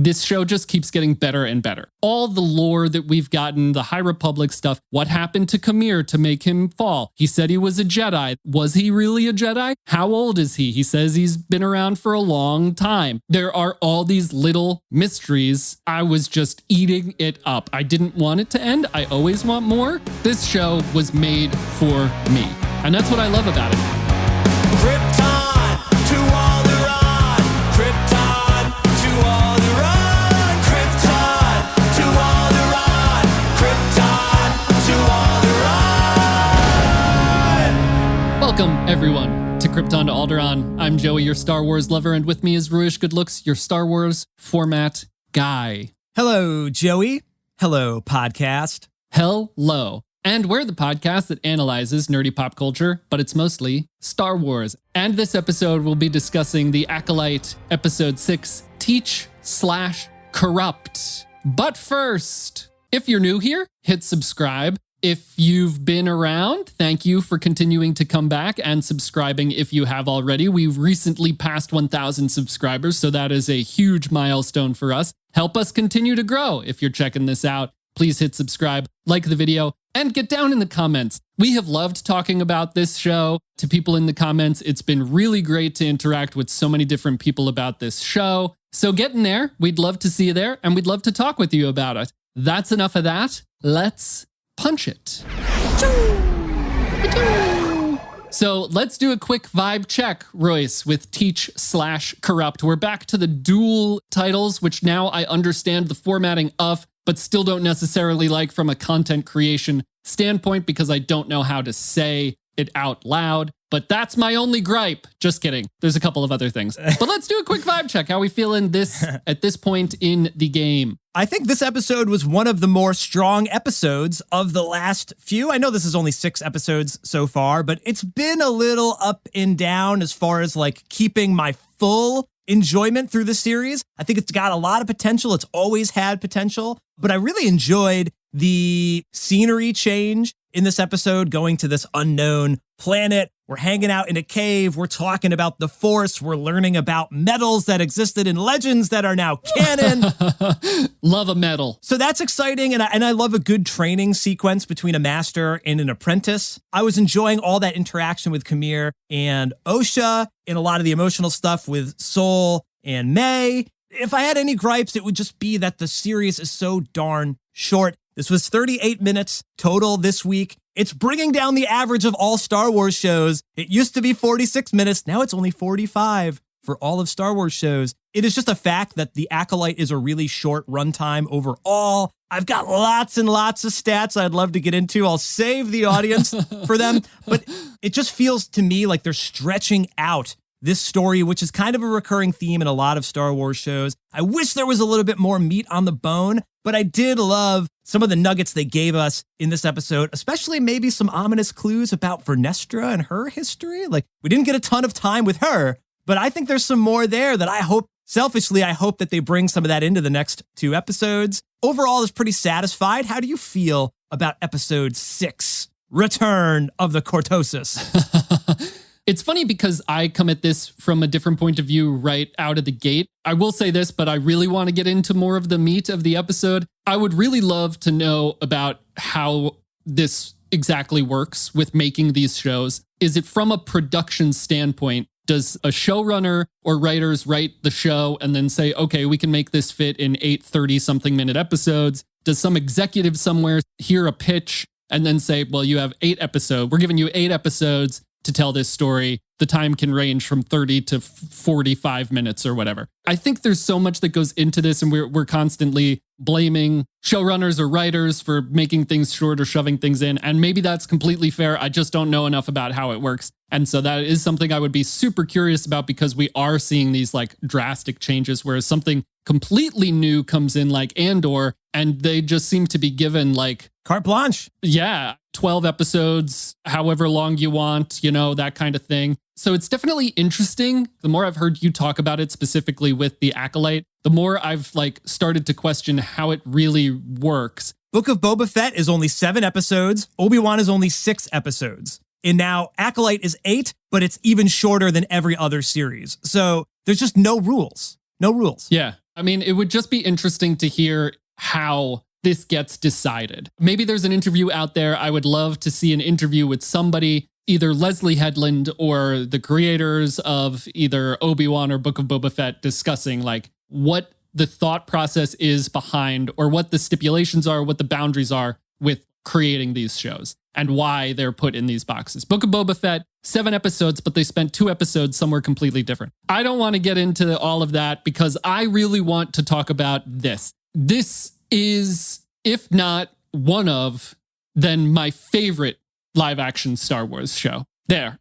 this show just keeps getting better and better. All the lore that we've gotten, the High Republic stuff, what happened to Qimir to make him fall? He said he was a Jedi. Was he really a Jedi? How old is he? He says he's been around for a long time. There are all these little mysteries. I was just eating it up. I didn't want it to end. I always want more. This show was made for me. And that's what I love about it. Krypton to Alderaan. Krypton to Alderaan. Krypton to Alderaan. Krypton to Alderaan. Welcome, everyone, to Krypton to Alderaan. I'm Joey, your Star Wars lover, and with me is Ruish Goodlooks, your Star Wars format guy. Hello, Joey. Hello, podcast. Hello. And we're the podcast that analyzes nerdy pop culture, but it's mostly Star Wars. And this episode, we'll be discussing The Acolyte, Episode 6, Teach/Corrupt. But first, if you're new here, hit subscribe. If you've been around, thank you for continuing to come back and subscribing if you have already. We've recently passed 1,000 subscribers, so that is a huge milestone for us. Help us continue to grow. If you're checking this out, please hit subscribe, like the video, and get down in the comments. We have loved talking about this show to people in the comments. It's been really great to interact with so many different people about this show. So get in there. We'd love to see you there, and we'd love to talk with you about it. That's enough of that. Let's punch it. So let's do a quick vibe check, Royce, with Teach/Corrupt. We're back to the dual titles, which now I understand the formatting of, but still don't necessarily like from a content creation standpoint because I don't know how to say it out loud. But that's my only gripe. Just kidding. There's a couple of other things. But let's do a quick vibe check. How we feeling at this point in the game? I think this episode was one of the more strong episodes of the last few. I know this is only 6 episodes so far, but it's been a little up and down as far as like keeping my full enjoyment through the series. I think it's got a lot of potential. It's always had potential, but I really enjoyed the scenery change in this episode, going to this unknown planet. We're hanging out in a cave. We're talking about the Force. We're learning about medals that existed in legends that are now canon. Love a medal. So that's exciting. And I love a good training sequence between a master and an apprentice. I was enjoying all that interaction with Qimir and Osha and a lot of the emotional stuff with Sol and May. If I had any gripes, it would just be that the series is so darn short. This was 38 minutes total this week. It's bringing down the average of all Star Wars shows. It used to be 46 minutes. Now it's only 45 for all of Star Wars shows. It is just a fact that The Acolyte is a really short runtime overall. I've got lots and lots of stats I'd love to get into. I'll save the audience for them. But it just feels to me like they're stretching out this story, which is kind of a recurring theme in a lot of Star Wars shows. I wish there was a little bit more meat on the bone, but I did love some of the nuggets they gave us in this episode, especially maybe some ominous clues about Vernestra and her history. Like, we didn't get a ton of time with her, but I think there's some more there that I hope that they bring some of that into the next 2 episodes. Overall, I was pretty satisfied. How do you feel about episode 6, Return of the Cortosis? It's funny because I come at this from a different point of view right out of the gate. I will say this, but I really want to get into more of the meat of the episode. I would really love to know about how this exactly works with making these shows. Is it from a production standpoint? Does a showrunner or writers write the show and then say, okay, we can make this fit in 8 30-something minute episodes? Does some executive somewhere hear a pitch and then say, well, you have 8 episodes. We're giving you 8 episodes to tell this story. The time can range from 30 to 45 minutes or whatever. I think there's so much that goes into this, and we're constantly blaming showrunners or writers for making things short or shoving things in. And maybe that's completely fair. I just don't know enough about how it works. And so that is something I would be super curious about, because we are seeing these like drastic changes, whereas something completely new comes in like Andor, and they just seem to be given like carte blanche. Yeah. 12 episodes, however long you want, that kind of thing. So it's definitely interesting. The more I've heard you talk about it specifically with The Acolyte, the more I've started to question how it really works. Book of Boba Fett is only 7 episodes. Obi-Wan is only 6 episodes. And now Acolyte is 8, but it's even shorter than every other series. So there's just no rules. No rules. Yeah. I mean, it would just be interesting to hear how this gets decided. Maybe there's an interview out there. I would love to see an interview with somebody, either Leslie Headland or the creators of either Obi-Wan or Book of Boba Fett, discussing like what the thought process is behind, or what the stipulations are, what the boundaries are with creating these shows and why they're put in these boxes. Book of Boba Fett, 7 episodes, but they spent 2 episodes somewhere completely different. I don't want to get into all of that because I really want to talk about this. This is, if not one of, then my favorite live action Star Wars show. There,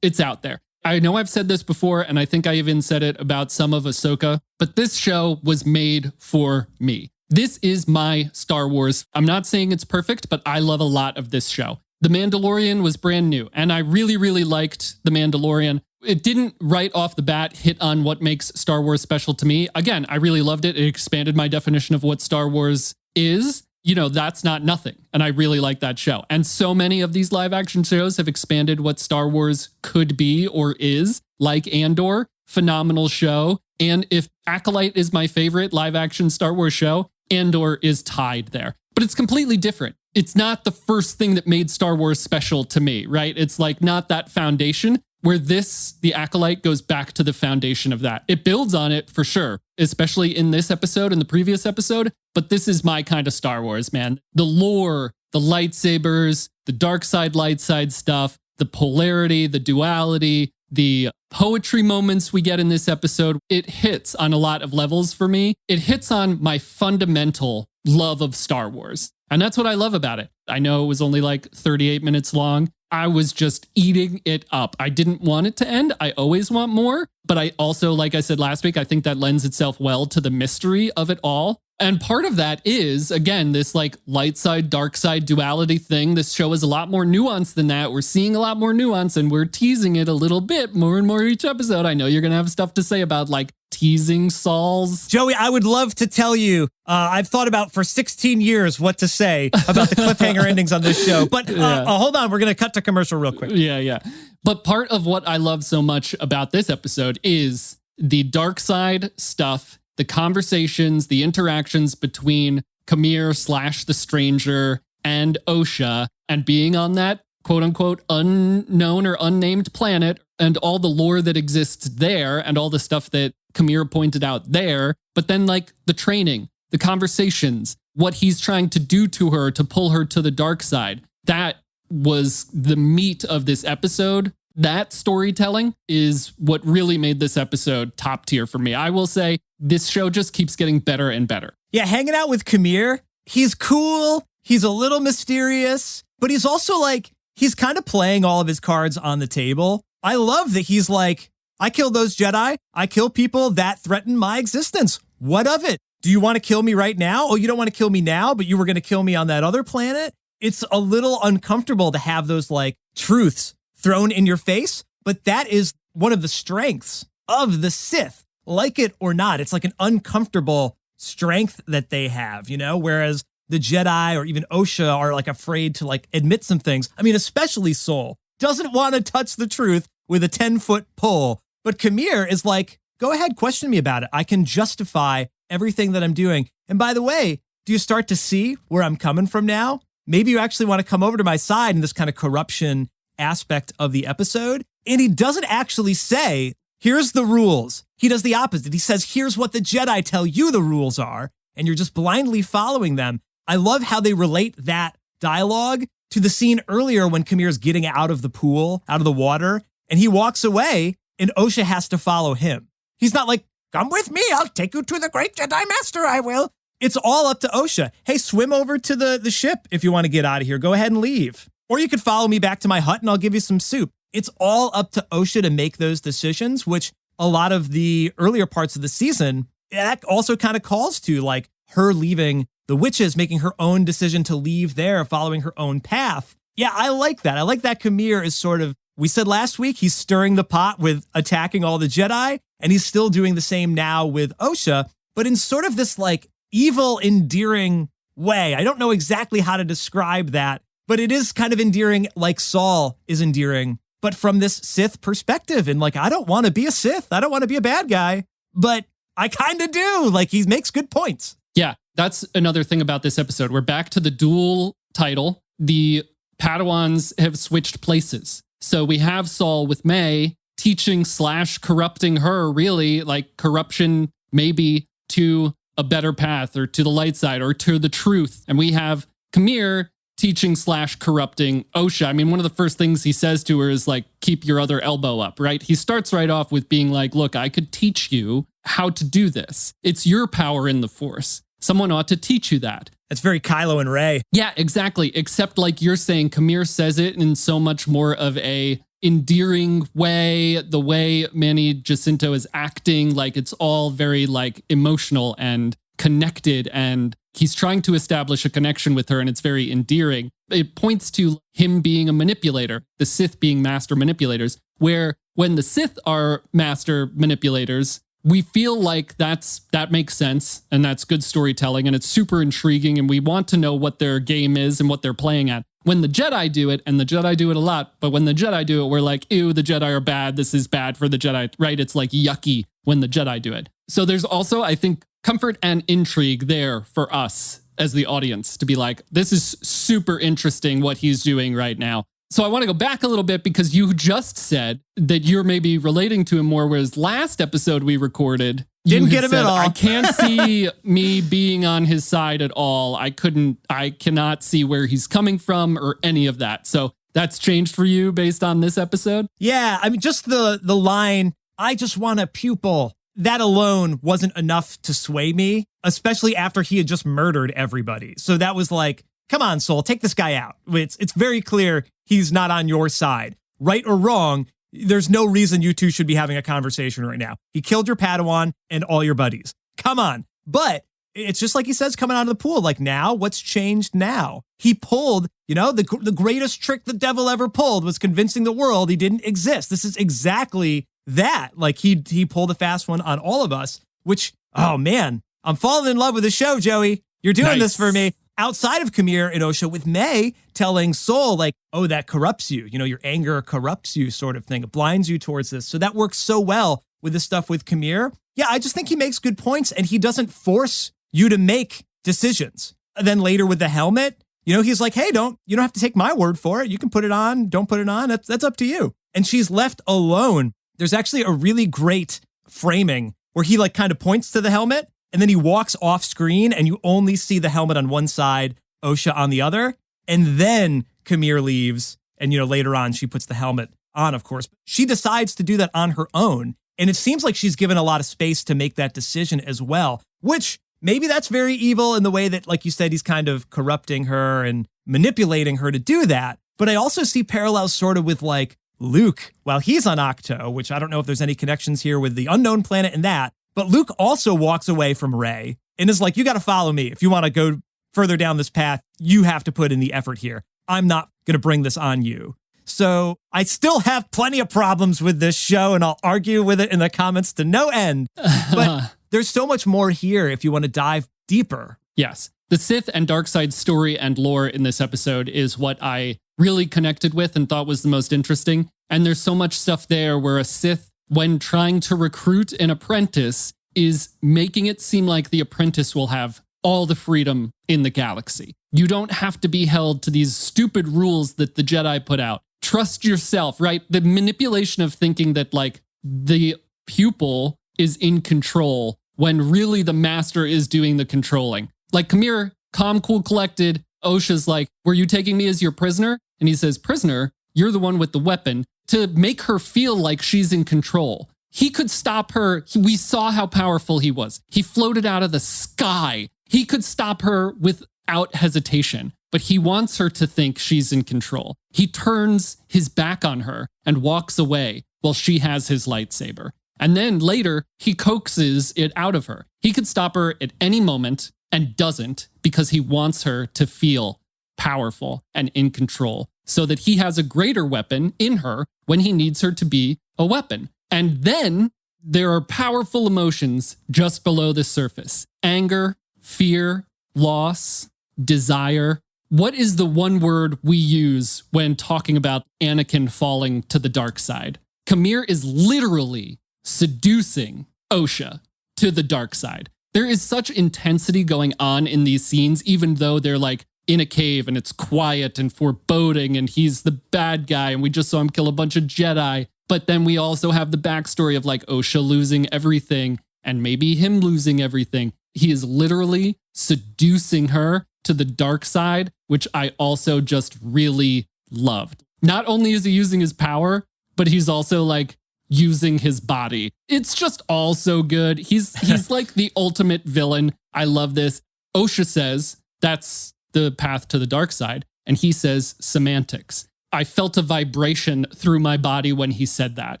it's out there. I know I've said this before, and I think I even said it about some of Ahsoka, but this show was made for me. This is my Star Wars. I'm not saying it's perfect, but I love a lot of this show. The Mandalorian was brand new, and I really, really liked The Mandalorian. It didn't right off the bat hit on what makes Star Wars special to me. Again, I really loved it. It expanded my definition of what Star Wars is. You know, that's not nothing. And I really like that show. And so many of these live action shows have expanded what Star Wars could be or is, like Andor, phenomenal show. And if Acolyte is my favorite live action Star Wars show, Andor is tied there. But it's completely different. It's not the first thing that made Star Wars special to me, right? It's like not that foundation. Where this, The Acolyte, goes back to the foundation of that. It builds on it for sure, especially in this episode and the previous episode, but this is my kind of Star Wars, man. The lore, the lightsabers, the dark side, light side stuff, the polarity, the duality, the poetry moments we get in this episode, it hits on a lot of levels for me. It hits on my fundamental love of Star Wars. And that's what I love about it. I know it was only like 38 minutes long. I was just eating it up. I didn't want it to end. I always want more. But I also, like I said last week, I think that lends itself well to the mystery of it all. And part of that is, again, this like light side, dark side duality thing. This show is a lot more nuanced than that. We're seeing a lot more nuance and we're teasing it a little bit more and more each episode. I know you're going to have stuff to say about like teasing Saul's. Joey, I would love to tell you, I've thought about for 16 years what to say about the cliffhanger endings on this show. But hold on, we're going to cut to commercial real quick. Yeah. But part of what I love so much about this episode is the dark side stuff, the conversations, the interactions between Qimir / the stranger and Osha, and being on that quote unquote unknown or unnamed planet, and all the lore that exists there and all the stuff that Qimir pointed out there. But then like the training, the conversations, what he's trying to do to her to pull her to the dark side. That was the meat of this episode. That storytelling is what really made this episode top tier for me. I will say this show just keeps getting better and better. Yeah, hanging out with Qimir, he's cool, he's a little mysterious, but he's also like, he's kind of playing all of his cards on the table. I love that he's like, I killed those Jedi, I kill people that threaten my existence. What of it? Do you want to kill me right now? Oh, you don't want to kill me now, but you were going to kill me on that other planet? It's a little uncomfortable to have those like truths thrown in your face, but that is one of the strengths of the Sith. Like it or not, it's like an uncomfortable strength that they have, you know, whereas the Jedi or even Osha are like afraid to like admit some things. I mean, especially Sol doesn't want to touch the truth with a 10-foot pole, but Qimir is like, go ahead, question me about it. I can justify everything that I'm doing. And by the way, do you start to see where I'm coming from now? Maybe you actually want to come over to my side in this kind of corruption aspect of the episode. And he doesn't actually say, here's the rules. He does the opposite. He says, here's what the Jedi tell you the rules are, and you're just blindly following them. I love how they relate that dialogue to the scene earlier when Qamir's getting out of the pool, out of the water, and he walks away and Osha has to follow him. He's not like, come with me, I'll take you to the great Jedi Master, I will. It's all up to Osha. Hey, swim over to the ship if you want to get out of here. Go ahead and leave. Or you could follow me back to my hut and I'll give you some soup. It's all up to Osha to make those decisions, which a lot of the earlier parts of the season, that also kind of calls to like her leaving the witches, making her own decision to leave there, following her own path. Yeah, I like that. I like that Qimir is sort of, we said last week, he's stirring the pot with attacking all the Jedi, and he's still doing the same now with Osha, but in sort of this like evil, endearing way. I don't know exactly how to describe that, but it is kind of endearing like Saul is endearing, but from this Sith perspective. And like, I don't want to be a Sith. I don't want to be a bad guy, but I kind of do. Like, he makes good points. Yeah, that's another thing about this episode. We're back to the dual title. The Padawans have switched places. So we have Saul with May teaching / corrupting her, really, like corruption maybe to a better path or to the light side or to the truth. And we have Qimir teaching / corrupting Osha. I mean, one of the first things he says to her is like, keep your other elbow up, right? He starts right off with being like, look, I could teach you how to do this. It's your power in the Force. Someone ought to teach you that. It's very Kylo and Rey. Yeah, exactly. Except like you're saying, Qimir says it in so much more of a endearing way, the way Manny Jacinto is acting, like it's all very like emotional and connected, and he's trying to establish a connection with her, and it's very endearing. It points to him being a manipulator, the Sith being master manipulators, where when the Sith are master manipulators, we feel like that makes sense, and that's good storytelling, and it's super intriguing, and we want to know what their game is and what they're playing at. When the Jedi do it, and the Jedi do it a lot, but when the Jedi do it, we're like, ew, the Jedi are bad. This is bad for the Jedi, right? It's like yucky when the Jedi do it. So there's also, I think, comfort and intrigue there for us as the audience to be like, this is super interesting what he's doing right now. So I want to go back a little bit because you just said that you're maybe relating to him more, whereas last episode we recorded, didn't get him at all. I can't see me being on his side at all. I cannot see where he's coming from or any of that. So that's changed for you based on this episode? Yeah, I mean, just the line, I just want a pupil. That alone wasn't enough to sway me, especially after he had just murdered everybody. So that was like, come on, Soul, take this guy out. It's very clear he's not on your side. Right or wrong, there's no reason you two should be having a conversation right now. He killed your Padawan and all your buddies. Come on. But it's just like he says coming out of the pool. Like, now, what's changed now? He pulled, the greatest trick the devil ever pulled was convincing the world he didn't exist. This is exactly that. Like, he pulled a fast one on all of us, which, oh man, I'm falling in love with the show, Joey. You're doing this for me. Outside of Qimir and Osha, with May telling Soul, like, oh, that corrupts you. Your anger corrupts you, sort of thing. It blinds you towards this. So that works so well with the stuff with Qimir. Yeah, I just think he makes good points, and he doesn't force you to make decisions. And then later with the helmet, he's like, hey, you don't have to take my word for it. You can put it on, don't put it on. That's up to you. And she's left alone. There's actually a really great framing where he like kind of points to the helmet, and then he walks off screen and you only see the helmet on one side, Osha on the other. And then Qimir leaves. And, later on, she puts the helmet on, of course. She decides to do that on her own. And it seems like she's given a lot of space to make that decision as well, which maybe that's very evil in the way that, like you said, he's kind of corrupting her and manipulating her to do that. But I also see parallels sort of with like Luke while he's on Octo, which I don't know if there's any connections here with the unknown planet and that. But Luke also walks away from Rey and is like, you got to follow me. If you want to go further down this path, you have to put in the effort here. I'm not going to bring this on you. So I still have plenty of problems with this show, and I'll argue with it in the comments to no end. But there's so much more here if you want to dive deeper. Yes. The Sith and Darkseid story and lore in this episode is what I really connected with and thought was the most interesting. And there's so much stuff there where a Sith, when trying to recruit an apprentice, is making it seem like the apprentice will have all the freedom in the galaxy. You don't have to be held to these stupid rules that the Jedi put out. Trust yourself, right? The manipulation of thinking that like the pupil is in control when really the master is doing the controlling. Like Qimir, calm, cool, collected. Osha's like, were you taking me as your prisoner? And he says, prisoner, you're the one with the weapon, to make her feel like she's in control. He could stop her. We saw how powerful he was. He floated out of the sky. He could stop her without hesitation, but he wants her to think she's in control. He turns his back on her and walks away while she has his lightsaber. And then later, he coaxes it out of her. He could stop her at any moment and doesn't, because he wants her to feel powerful and in control so that he has a greater weapon in her when he needs her to be a weapon. And then there are powerful emotions just below the surface. Anger, fear, loss, desire. What is the one word we use when talking about Anakin falling to the dark side? Qimir is literally seducing Osha to the dark side. There is such intensity going on in these scenes, even though they're like in a cave and it's quiet and foreboding and he's the bad guy and we just saw him kill a bunch of Jedi. But then we also have the backstory of like Osha losing everything and maybe him losing everything. He is literally seducing her to the dark side, which I also just really loved. Not only is he using his power, but he's also like using his body. It's just all so good. He's like the ultimate villain. I love this. Osha says that's the path to the dark side. And he says semantics. I felt a vibration through my body when he said that.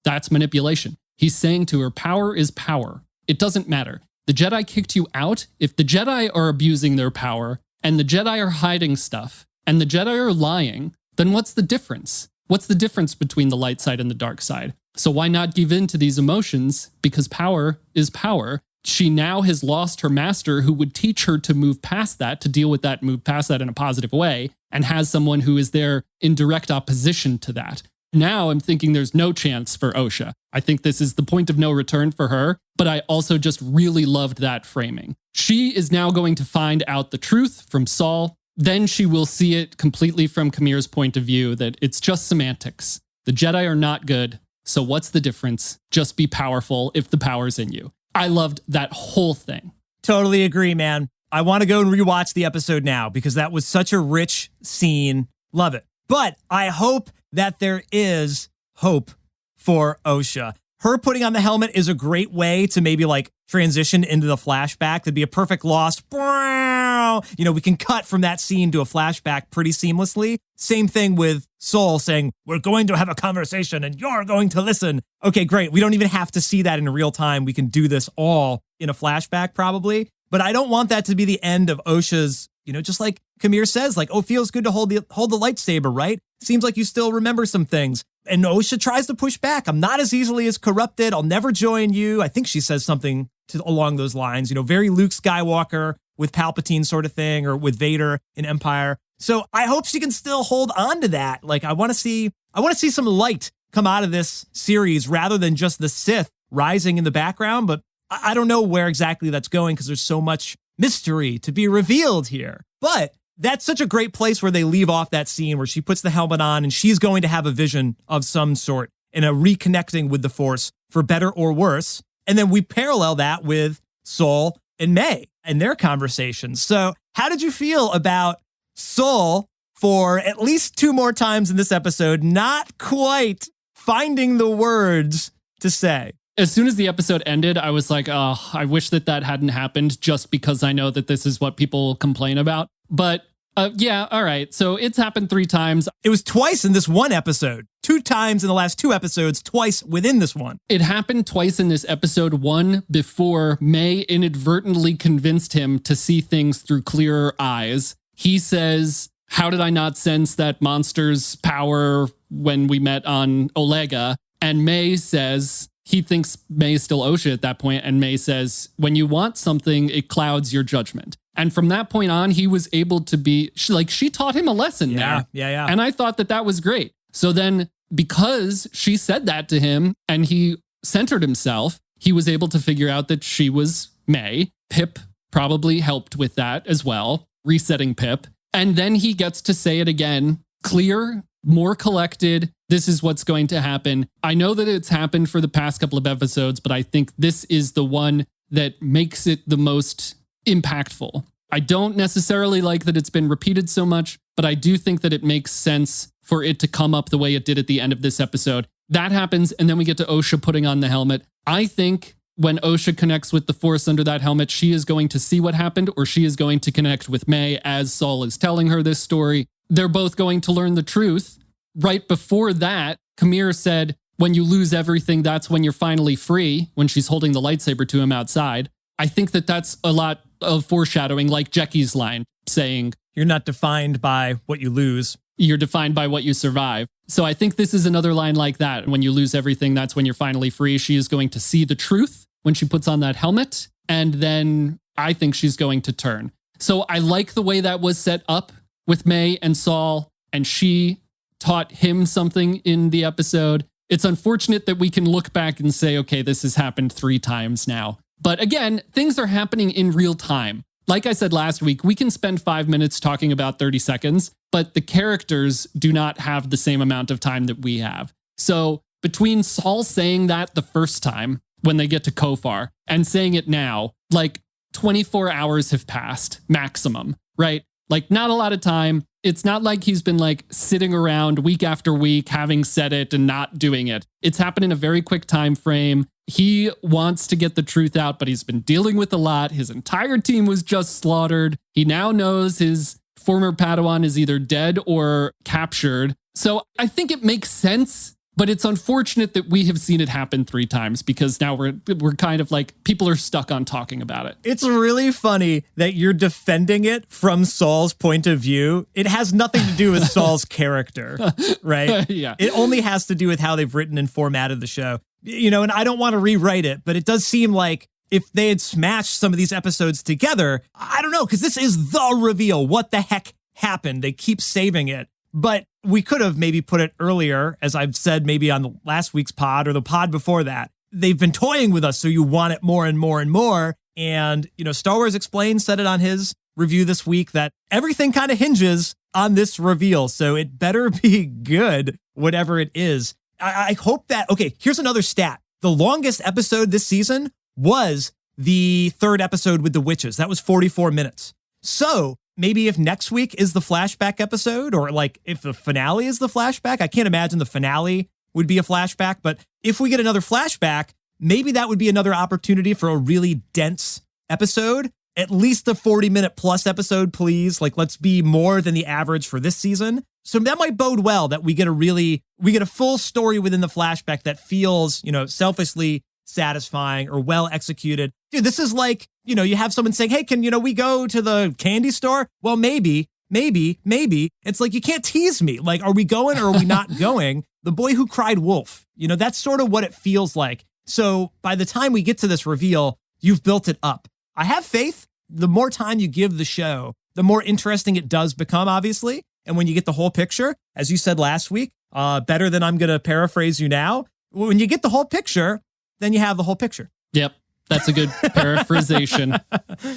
That's manipulation. He's saying to her, power is power. It doesn't matter. The Jedi kicked you out. If the Jedi are abusing their power and the Jedi are hiding stuff and the Jedi are lying, then what's the difference? What's the difference between the light side and the dark side? So why not give in to these emotions? Because power is power. She now has lost her master who would teach her to move past that, to deal with that, move past that in a positive way, and has someone who is there in direct opposition to that. Now I'm thinking there's no chance for Osha. I think this is the point of no return for her, but I also just really loved that framing. She is now going to find out the truth from Saul. Then she will see it completely from Qimir's point of view, that it's just semantics. The Jedi are not good, so what's the difference? Just be powerful if the power's in you. I loved that whole thing. Totally agree, man. I want to go and rewatch the episode now because that was such a rich scene. Love it. But I hope that there is hope for Osha. Her putting on the helmet is a great way to maybe like transition into the flashback. That'd be a perfect loss. You know, we can cut from that scene to a flashback pretty seamlessly. Same thing with Saul saying, we're going to have a conversation and you're going to listen. Okay, great. We don't even have to see that in real time. We can do this all in a flashback probably. But I don't want that to be the end of Osha's, you know, just like Qimir says, like, oh, feels good to hold the lightsaber, right? Seems like you still remember some things. And Osha tries to push back. I'm not as easily as corrupted. I'll never join you. I think she says something along those lines, you know, very Luke Skywalker with Palpatine sort of thing, or with Vader in Empire. So I hope she can still hold on to that. Like, I want to see some light come out of this series rather than just the Sith rising in the background. But I don't know where exactly that's going because there's so much mystery to be revealed here. But that's such a great place where they leave off that scene where she puts the helmet on and she's going to have a vision of some sort and a reconnecting with the Force for better or worse. And then we parallel that with Saul and May and their conversations. So how did you feel about Saul for at least 2 more times in this episode, not quite finding the words to say? As soon as the episode ended, I was like, oh, I wish that hadn't happened, just because I know that this is what people complain about. But yeah, all right. So it's happened 3 times. It was twice in this one episode, 2 times in the last 2 episodes, twice within this one. It happened twice in this episode. One before May inadvertently convinced him to see things through clearer eyes. He says, how did I not sense that monster's power when we met on Olega? And May says, he thinks May is still Osha at that point, and May says, when you want something, it clouds your judgment. And from that point on, he was able to be, she taught him a lesson there. Yeah. And I thought that was great. So then, because she said that to him, and he centered himself, he was able to figure out that she was May. Pip probably helped with that as well, resetting Pip. And then he gets to say it again, clear, more collected. This is what's going to happen. I know that it's happened for the past couple of episodes, but I think this is the one that makes it the most impactful. I don't necessarily like that it's been repeated so much, but I do think that it makes sense for it to come up the way it did at the end of this episode. That happens, and then we get to Osha putting on the helmet. I think when Osha connects with the Force under that helmet, she is going to see what happened, or she is going to connect with May as Saul is telling her this story. They're both going to learn the truth. Right before that, Qimir said, when you lose everything, that's when you're finally free, when she's holding the lightsaber to him outside. I think that that's a lot of foreshadowing, like Jecky's line saying, you're not defined by what you lose. You're defined by what you survive. So I think this is another line like that. When you lose everything, that's when you're finally free. She is going to see the truth when she puts on that helmet. And then I think she's going to turn. So I like the way that was set up with May and Saul, and she taught him something in the episode. It's unfortunate that we can look back and say, okay, this has happened 3 times now. But again, things are happening in real time. Like I said last week, we can spend 5 minutes talking about 30 seconds, but the characters do not have the same amount of time that we have. So between Saul saying that the first time when they get to Kofar and saying it now, like 24 hours have passed maximum, right? Like not a lot of time. It's not like he's been like sitting around week after week having said it and not doing it. It's happened in a very quick time frame. He wants to get the truth out, but he's been dealing with a lot. His entire team was just slaughtered. He now knows his former Padawan is either dead or captured. So I think it makes sense. But it's unfortunate that we have seen it happen 3 times because now we're kind of like, people are stuck on talking about it. It's really funny that you're defending it from Saul's point of view. It has nothing to do with Saul's character, right? Yeah. It only has to do with how they've written and formatted the show. You know, and I don't want to rewrite it, but it does seem like if they had smashed some of these episodes together, I don't know, because this is the reveal. What the heck happened? They keep saving it. But we could have maybe put it earlier, as I've said, maybe on the last week's pod or the pod before that. They've been toying with us, so you want it more and more and more. And, you know, Star Wars Explained said it on his review this week that everything kind of hinges on this reveal. So it better be good, whatever it is. I hope that, okay, here's another stat. The longest episode this season was the 3rd episode with the witches. That was 44 minutes. So maybe if next week is the flashback episode, or like if the finale is the flashback, I can't imagine the finale would be a flashback, but if we get another flashback, maybe that would be another opportunity for a really dense episode, at least a 40-minute plus episode, please. Like, let's be more than the average for this season. So that might bode well that we get a full story within the flashback that feels, you know, selfishly satisfying or well executed. Dude, this is like, you know, you have someone saying, hey, can, you know, we go to the candy store? Well, maybe. It's like, you can't tease me. Like, are we going or are we not going? The boy who cried wolf, you know, that's sort of what it feels like. So by the time we get to this reveal, you've built it up. I have faith. The more time you give the show, the more interesting it does become, obviously. And when you get the whole picture, as you said last week, better than I'm going to paraphrase you now, when you get the whole picture, then you have the whole picture. Yep. That's a good paraphrasation.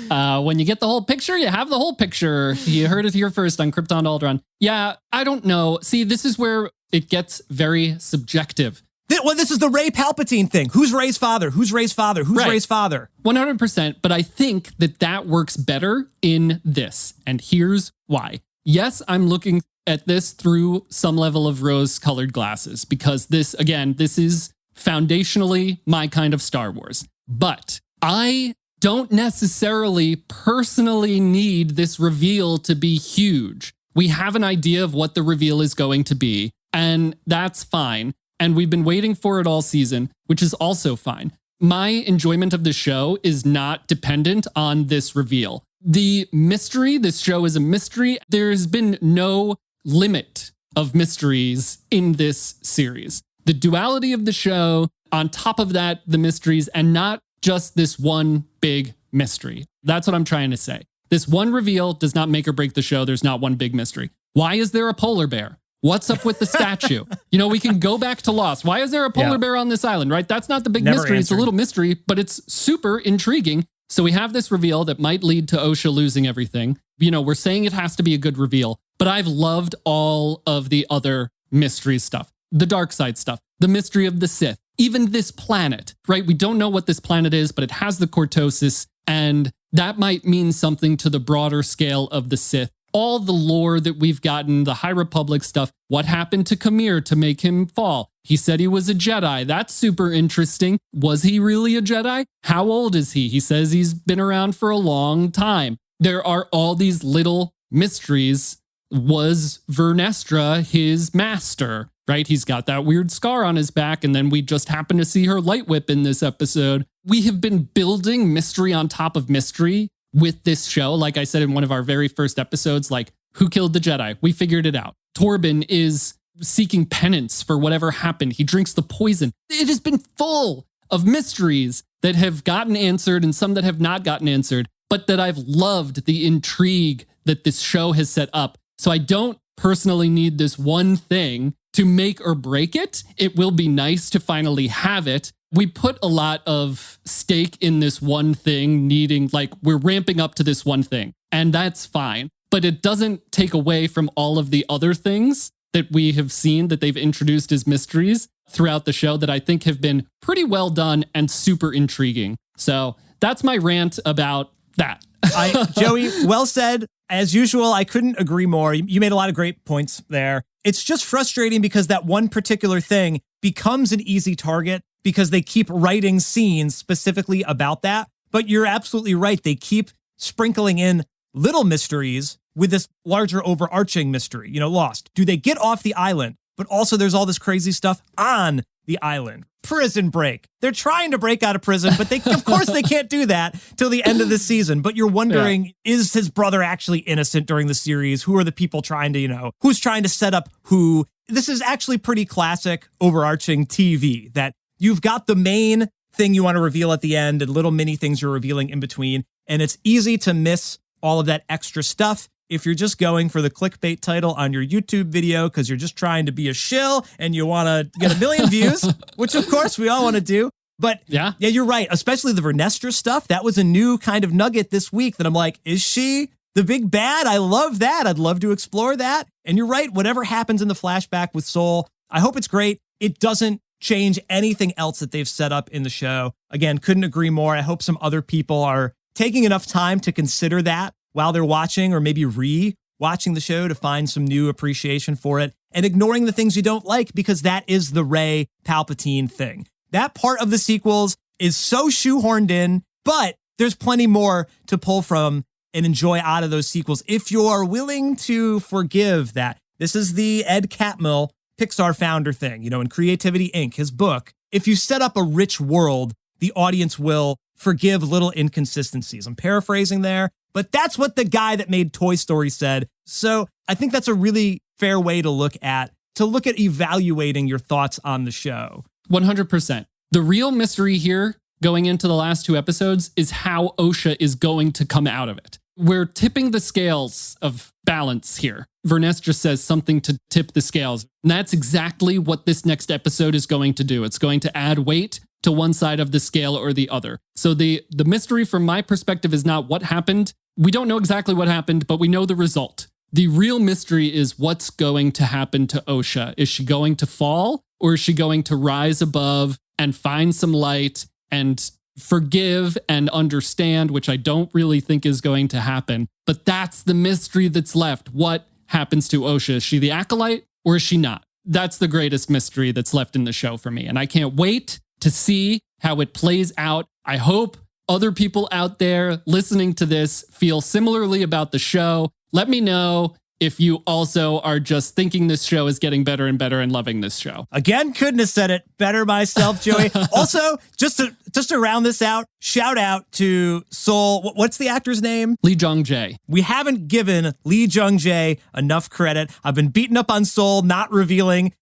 When you get the whole picture, you have the whole picture. You heard it here first on Krypton to Alderaan. Yeah, I don't know. See, this is where it gets very subjective. This is the Rey Palpatine thing. Who's Rey's father? Who's Rey's father? Who's Right. Rey's father? 100%. But I think that works better in this. And here's why. Yes, I'm looking at this through some level of rose-colored glasses because this is foundationally my kind of Star Wars. But I don't necessarily personally need this reveal to be huge. We have an idea of what the reveal is going to be, and that's fine. And we've been waiting for it all season, which is also fine. My enjoyment of the show is not dependent on this reveal. The mystery, this show is a mystery. There's been no limit of mysteries in this series. The duality of the show, on top of that, the mysteries, and not just this one big mystery. That's what I'm trying to say. This one reveal does not make or break the show. There's not one big mystery. Why is there a polar bear? What's up with the statue? You know, we can go back to Lost. Why is there a polar bear on this island, right? That's not the big mystery. It's a little mystery, but it's super intriguing. So we have this reveal that might lead to Osha losing everything. You know, we're saying it has to be a good reveal, but I've loved all of the other mystery stuff. The dark side stuff, the mystery of the Sith, even this planet, right? We don't know what this planet is, but it has the cortosis, and that might mean something to the broader scale of the Sith. All the lore that we've gotten, the High Republic stuff, what happened to Qimir to make him fall? He said he was a Jedi. That's super interesting. Was he really a Jedi? How old is he? He says he's been around for a long time. There are all these little mysteries. Was Vernestra his master? Right? He's got that weird scar on his back, and then we just happen to see her light whip in this episode. We have been building mystery on top of mystery with this show. Like I said in one of our very first episodes, like, who killed the Jedi? We figured it out. Torben is seeking penance for whatever happened. He drinks the poison. It has been full of mysteries that have gotten answered and some that have not gotten answered, but that I've loved the intrigue that this show has set up. So I don't personally need this one thing to make or break it. It will be nice to finally have it. We put a lot of stake in this one thing, needing, like, we're ramping up to this one thing, and that's fine. But it doesn't take away from all of the other things that we have seen that they've introduced as mysteries throughout the show that I think have been pretty well done and super intriguing. So that's my rant about that. Joey, well said. As usual, I couldn't agree more. You made a lot of great points there. It's just frustrating because that one particular thing becomes an easy target because they keep writing scenes specifically about that. But you're absolutely right. They keep sprinkling in little mysteries with this larger overarching mystery, Lost. Do they get off the island? But also there's all this crazy stuff on the island. Prison break. They're trying to break out of prison, but of course they can't do that till the end of the season. But you're wondering, is his brother actually innocent during the series? Who are the people trying to, who's trying to set up who? This is actually pretty classic overarching TV, that you've got the main thing you want to reveal at the end and little mini things you're revealing in between. And it's easy to miss all of that extra stuff if you're just going for the clickbait title on your YouTube video because you're just trying to be a shill and you want to get 1 million views, which of course we all want to do. But yeah, you're right. Especially the Vernestra stuff. That was a new kind of nugget this week that I'm like, is she the big bad? I love that. I'd love to explore that. And you're right. Whatever happens in the flashback with Soul, I hope it's great. It doesn't change anything else that they've set up in the show. Again, couldn't agree more. I hope some other people are taking enough time to consider that while they're watching, or maybe re-watching the show to find some new appreciation for it, and ignoring the things you don't like because that is the Rey Palpatine thing. That part of the sequels is so shoehorned in, but there's plenty more to pull from and enjoy out of those sequels if you're willing to forgive that. This is the Ed Catmull, Pixar founder thing, in Creativity Inc., his book. If you set up a rich world, the audience will forgive little inconsistencies. I'm paraphrasing there, but that's what the guy that made Toy Story said. So I think that's a really fair way to look at evaluating your thoughts on the show. 100%. The real mystery here going into the last 2 episodes is how Osha is going to come out of it. We're tipping the scales of balance here. Vernestra says something to tip the scales. And that's exactly what this next episode is going to do. It's going to add weight to one side of the scale or the other. So the mystery from my perspective is not what happened. We don't know exactly what happened, but we know the result. The real mystery is what's going to happen to Osha. Is she going to fall, or is she going to rise above and find some light and forgive and understand, which I don't really think is going to happen. But that's the mystery that's left. What happens to Osha? Is she the acolyte or is she not? That's the greatest mystery that's left in the show for me. And I can't wait to see how it plays out. I hope other people out there listening to this feel similarly about the show. Let me know if you also are just thinking this show is getting better and better and loving this show. Again, couldn't have said it better myself, Joey. Also, just to round this out, shout out to Soul. What's the actor's name? Lee Jung-jae. We haven't given Lee Jung-jae enough credit. I've been beaten up on Soul, not revealing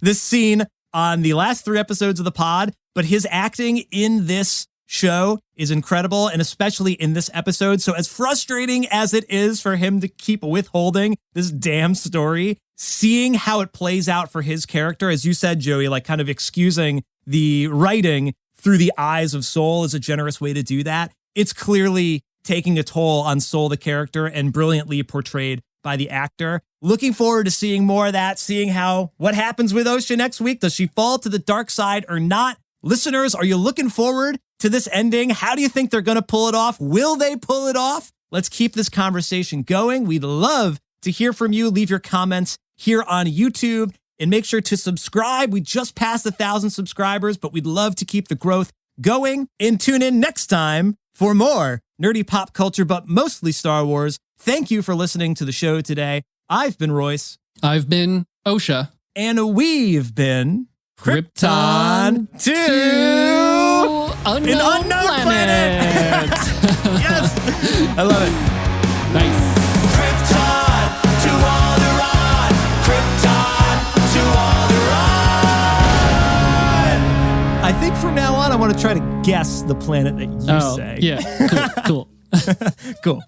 this scene on the last 3 episodes of the pod, but his acting in this show is incredible, and especially in this episode. So as frustrating as it is for him to keep withholding this damn story, seeing how it plays out for his character, as you said, Joey, like kind of excusing the writing through the eyes of Soul is a generous way to do that. It's clearly taking a toll on Soul, the character, and brilliantly portrayed by the actor. Looking forward to seeing more of that, seeing what happens with Osha next week. Does she fall to the dark side or not? Listeners, are you looking forward to this ending? How do you think they're going to pull it off? Will they pull it off? Let's keep this conversation going. We'd love to hear from you. Leave your comments here on YouTube and make sure to subscribe. We just passed 1,000 subscribers, but we'd love to keep the growth going. And tune in next time for more nerdy pop culture, but mostly Star Wars. Thank you for listening to the show today. I've been Royce. I've been Osha. And we've been Krypton to an unknown planet. Yes, I love it. Nice. Krypton to Alderaan. Krypton to Alderaan. I think from now on, I want to try to guess the planet that you say. Yeah, cool. Cool.